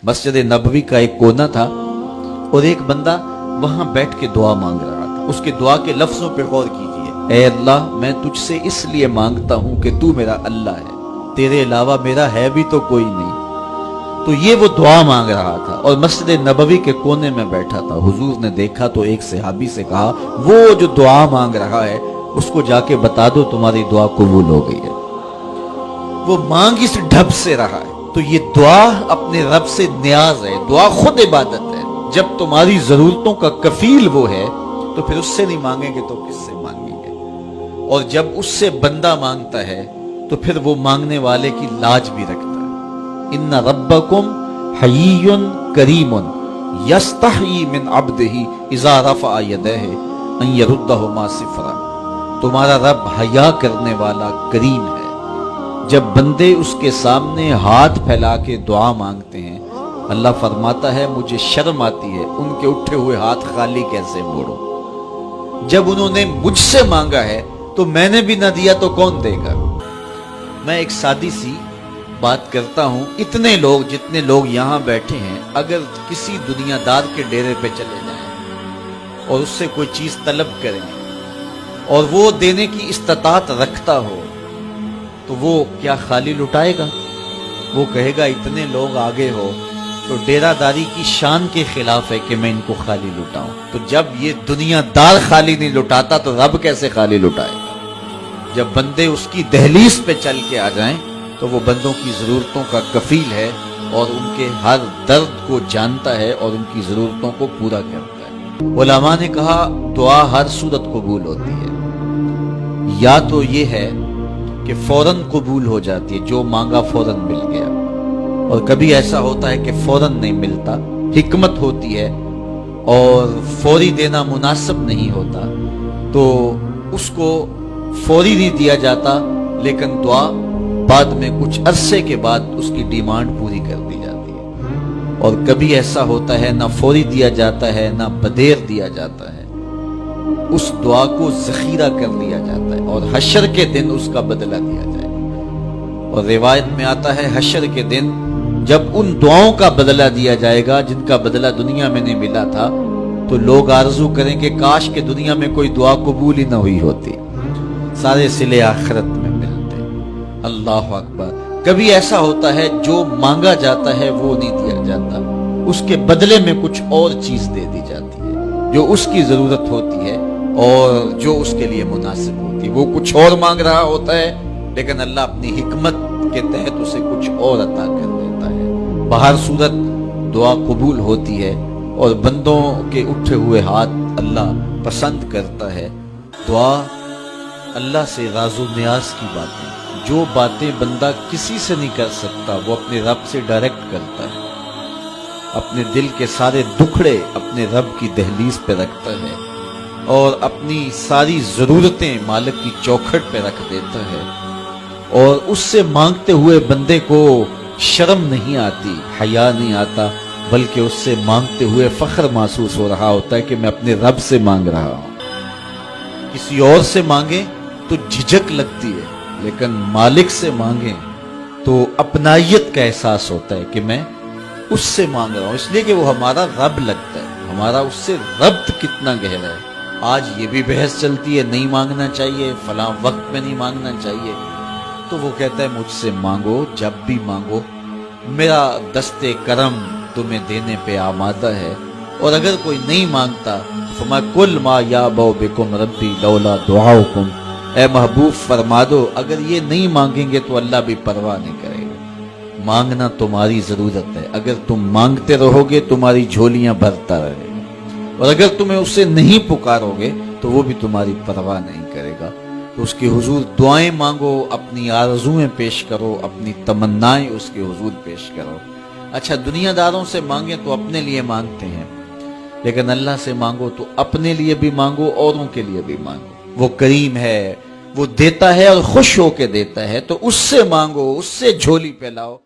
मस्जिद नबवी का एक कोना था और एक बंदा वहां बैठ के दुआ मांग रहा था। उसके दुआ के लफ्जों पे गौर कीजिए, ऐ अल्लाह मैं तुझसे इसलिए मांगता हूं कि तू मेरा अल्लाह है, तेरे अलावा मेरा है भी तो कोई नहीं। तो ये वो दुआ मांग रहा था और मस्जिद नबवी के कोने में बैठा था। हुजूर ने देखा तो एक सहाबी से कहा, वो जो दुआ मांग रहा है उसको जाके बता दो तुम्हारी दुआ कबूल हो गई है। वो मांग इस ढब से रहा है। तो ये दुआ अपने रब से न्याज है, दुआ खुद इबादत है। जब तुम्हारी जरूरतों का कफील वो है तो फिर उससे नहीं मांगेंगे तो किससे मांगेंगे। और जब उससे बंदा मांगता है तो फिर वो मांगने वाले की लाज भी रखता है। इन्ना रब्बकुम हय्युन करीमुन यस्तही मिन अब्दिही इज़ा रफ़अ यदैहि अन यरुद्दहुमा सिफ़रा। तुम्हारा रब हया करने वाला करीम है। जब बंदे उसके सामने हाथ फैला के दुआ मांगते हैं, अल्लाह फरमाता है मुझे शर्म आती है उनके उठे हुए हाथ खाली कैसे मोड़ो। जब उन्होंने मुझसे मांगा है तो मैंने भी ना दिया तो कौन देगा। मैं एक सादी सी बात करता हूं, इतने लोग जितने लोग यहां बैठे हैं, अगर किसी दुनियादार के डेरे पे चले जाएं और उससे कोई चीज तलब करें और वो देने की इस्तात रखता हो तो वो क्या खाली लुटाएगा? वो कहेगा इतने लोग आगे हो तो डेरादारी की शान के खिलाफ है कि मैं इनको खाली लुटाऊं। तो जब ये दुनियादार खाली नहीं लुटाता तो रब कैसे खाली लुटाएगा। जब बंदे उसकी दहलीज पे चल के आ जाएं तो वो बंदों की जरूरतों का कफील है और उनके हर दर्द को जानता है और उनकी जरूरतों को पूरा करता है। उलमा ने कहा दुआ हर सूरत कबूल होती है। या तो ये है कि फौरन कबूल हो जाती है, जो मांगा फौरन मिल गया, और कभी ऐसा होता है कि फौरन नहीं मिलता, हिकमत होती है और फौरी देना मुनासिब नहीं होता तो उसको फौरी नहीं दिया जाता, लेकिन दुआ बाद में कुछ अरसे के बाद उसकी डिमांड पूरी कर दी जाती है। और कभी ऐसा होता है ना फौरी दिया जाता है ना बदेर दिया जाता है, उस दुआ को जखीरा कर लिया जाता है और हशर के दिन उसका बदला दिया जाएगा। और रिवायत में आता है हशर के दिन जब उन दुआओं का बदला दिया जाएगा जिनका बदला दुनिया में नहीं मिला था, तो लोग आरजू करेंगे काश के दुनिया में कोई दुआ कबूल ही ना हुई होती, सारे सिले आखिरत में मिलते। अल्लाह अकबर। कभी ऐसा होता है जो मांगा जाता है वो नहीं दिया जाता, उसके बदले में कुछ और चीज दे दी जाती है जो उसकी जरूरत होती है और जो उसके लिए मुनासिब होती है। वो कुछ और मांग रहा होता है लेकिन अल्लाह अपनी हिकमत के तहत उसे कुछ और अता कर देता है। बाहर सूरत दुआ कबूल होती है और बंदों के उठे हुए हाथ अल्लाह पसंद करता है। दुआ अल्लाह से राज़ो नियाज की बातें, जो बातें बंदा किसी से नहीं कर सकता वो अपने रब से डायरेक्ट करता है। अपने दिल के सारे दुखड़े अपने रब की दहलीज पे रखता है और अपनी सारी जरूरतें मालिक की चौखट पे रख देता है। और उससे मांगते हुए बंदे को शर्म नहीं आती, हया नहीं आता, बल्कि उससे मांगते हुए फख्र महसूस हो रहा होता है कि मैं अपने रब से मांग रहा हूं। किसी और से मांगे तो झिझक लगती है, लेकिन मालिक से मांगे तो अपनायत का एहसास होता है कि मैं उससे मांग रहा हूं, इसलिए कि वो हमारा रब लगता है, हमारा उससे रब्त कितना गहरा है। आज ये भी बहस चलती है नहीं मांगना चाहिए, फलां वक्त में नहीं मांगना चाहिए, तो वो कहता है मुझसे मांगो जब भी मांगो, मेरा दस्ते करम तुम्हें देने पे आमादा है। और अगर कोई नहीं मांगता फमा कुल मा या बो बिकुम रब्बी लौला दुआउकुम, ए महबूब फरमा दो अगर ये नहीं मांगेंगे तो अल्लाह भी परवाह नहीं करेगा। मांगना तुम्हारी जरूरत है, अगर तुम मांगते रहोगे तुम्हारी झोलियां भरता रहेगा, और अगर तुम्हें उससे नहीं पुकारोगे तो वो भी तुम्हारी परवाह नहीं करेगा। तो उसके हुजूर दुआएं मांगो, अपनी आरज़ुएं पेश करो, अपनी तमन्नाएं उसके हुजूर पेश करो। अच्छा, दुनियादारों से मांगे तो अपने लिए मांगते हैं, लेकिन अल्लाह से मांगो तो अपने लिए भी मांगो, औरों के लिए भी मांगो। वो करीम है, वो देता है और खुश होके देता है, तो उससे मांगो, उससे झोली फैलाओ।